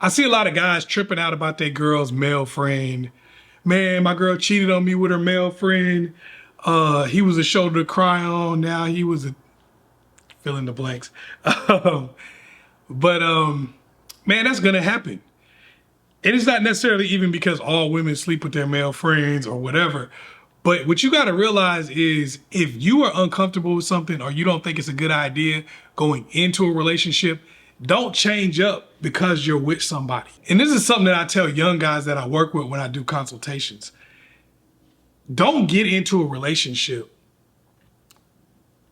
I see a lot of guys tripping out about their girl's male friend. Man, my girl cheated on me with her male friend. He was a shoulder to cry on. Now he was a fill in the blanks. But man, that's gonna happen. And it's not necessarily even because all women sleep with their male friends or whatever. But what you got to realize is if you are uncomfortable with something or you don't think it's a good idea going into a relationship, don't change up because you're with somebody. And this is something that I tell young guys that I work with when I do consultations. Don't get into a relationship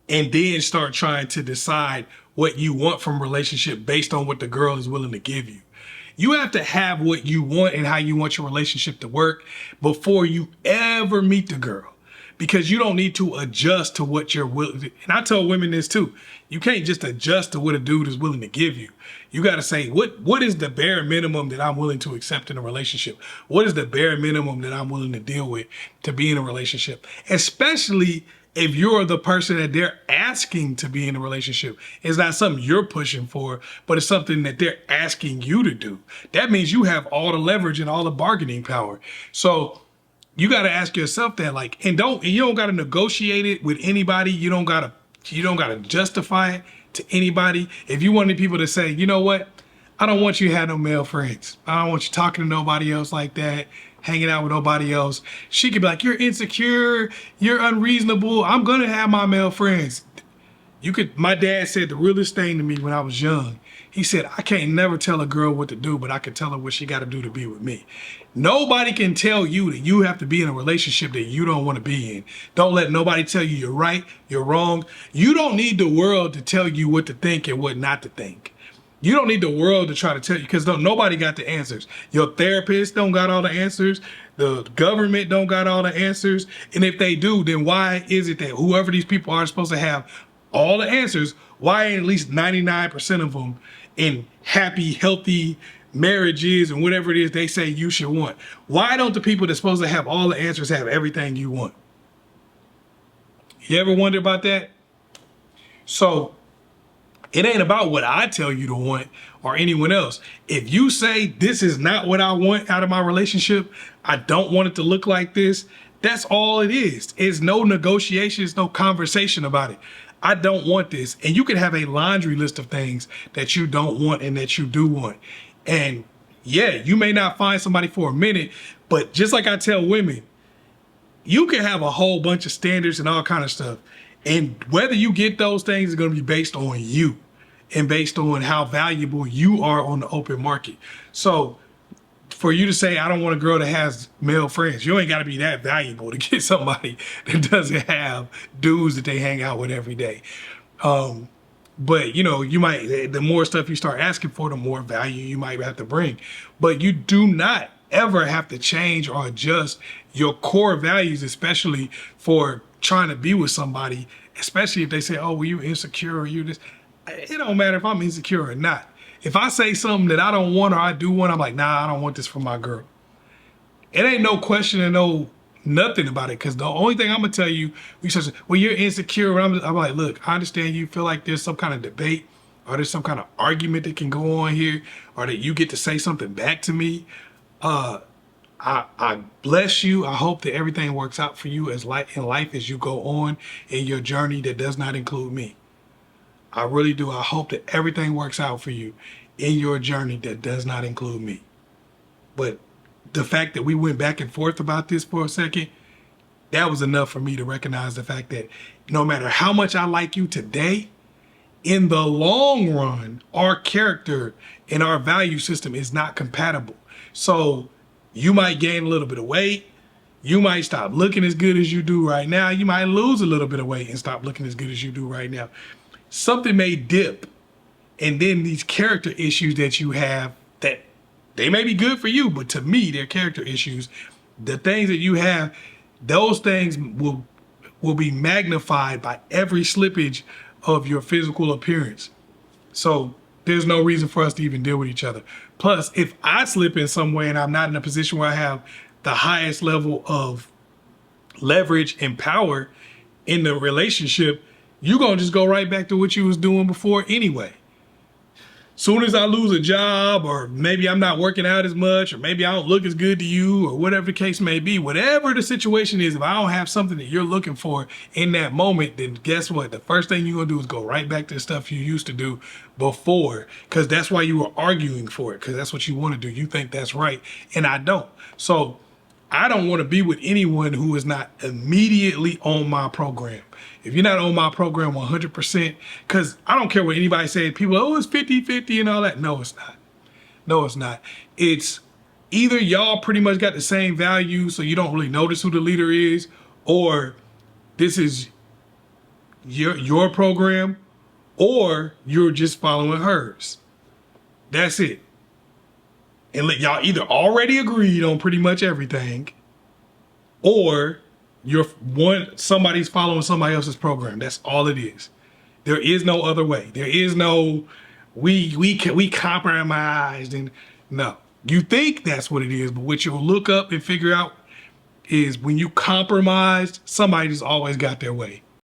and then start trying to decide what you want from a relationship based on what the girl is willing to give you. You have to have what you want and how you want your relationship to work before you ever meet the girl, because you don't need to adjust to what you're willing to. And I tell women this too. You can't just adjust to what a dude is willing to give you. You got to say, what is the bare minimum that I'm willing to accept in a relationship? What is the bare minimum that I'm willing to deal with to be in a relationship? Especially if you're the person that they're asking to be in a relationship. It's not something you're pushing for, but it's something that they're asking you to do. That means you have all the leverage and all the bargaining power. So you got to ask yourself that, like, and you don't got to negotiate it with anybody. You don't got to justify it to anybody. If you wanted people to say, you know what? I don't want you to have no male friends. I don't want you talking to nobody else like that, hanging out with nobody else. She could be like, you're insecure, you're unreasonable. I'm going to have my male friends. My dad said the realest thing to me when I was young. He said, I can't never tell a girl what to do, but I can tell her what she got to do to be with me. Nobody can tell you that you have to be in a relationship that you don't want to be in. Don't let nobody tell you you're right, you're wrong. You don't need the world to tell you what to think and what not to think. You don't need the world to try to tell you, because nobody got the answers. Your therapist don't got all the answers. The government don't got all the answers. And if they do, then why is it that whoever these people are supposed to have all the answers, why ain't at least 99% of them in happy, healthy marriages and whatever it is they say you should want? Why don't the people that's supposed to have all the answers have everything you want? You ever wonder about that? So it ain't about what I tell you to want or anyone else. If you say this is not what I want out of my relationship, I don't want it to look like this, that's all it is. It's no negotiation, it's no conversation about it. I don't want this. And you can have a laundry list of things that you don't want and that you do want. And yeah, you may not find somebody for a minute, but just like I tell women, you can have a whole bunch of standards and all kind of stuff. And whether you get those things is going to be based on you and based on how valuable you are on the open market. So for you to say, I don't want a girl that has male friends, you ain't got to be that valuable to get somebody that doesn't have dudes that they hang out with every day. But you know, the more stuff you start asking for, the more value you might have to bring. But you do not ever have to change or adjust your core values, especially for trying to be with somebody, especially if they say, oh, well, you insecure or you this. It don't matter if I'm insecure or not. If I say something that I don't want or I do want, I'm like, nah, I don't want this for my girl. It ain't no question and no nothing about it, because the only thing I'm gonna tell you, well, you're insecure. I'm like, look, I understand you feel like there's some kind of debate or there's some kind of argument that can go on here, or that you get to say something back to me. I bless you. I hope that everything works out for you in life as you go on in your journey that does not include me. I really do. I hope that everything works out for you in your journey that does not include me. But the fact that we went back and forth about this for a second, that was enough for me to recognize the fact that no matter how much I like you today, in the long run, our character and our value system is not compatible. So you might gain a little bit of weight. You might stop looking as good as you do right now. You might lose a little bit of weight and stop looking as good as you do right now. Something may dip. And then these character issues that you have, that they may be good for you, but to me, they're character issues. The things that you have, those things will be magnified by every slippage of your physical appearance. So there's no reason for us to even deal with each other. Plus, if I slip in some way and I'm not in a position where I have the highest level of leverage and power in the relationship, you're going to just go right back to what you was doing before anyway. soon as I lose a job, or maybe I'm not working out as much, or maybe I don't look as good to you, or whatever the case may be, whatever the situation is, if I don't have something that you're looking for in that moment, then guess what? The first thing you're gonna do is go right back to the stuff you used to do before, because that's why you were arguing for it, because that's what you want to do. You think that's right, and I don't. So I don't want to be with anyone who is not immediately on my program. If you're not on my program 100%, because I don't care what anybody says, people, oh, it's 50-50 and all that. No, it's not. No, it's not. It's either y'all pretty much got the same value, so you don't really notice who the leader is, or this is your program, or you're just following hers. That's it. And y'all either already agreed on pretty much everything, or somebody's following somebody else's program. That's all it is. There is no other way. There is no we compromised, and no. You think that's what it is, but what you'll look up and figure out is when you compromised, somebody's always got their way.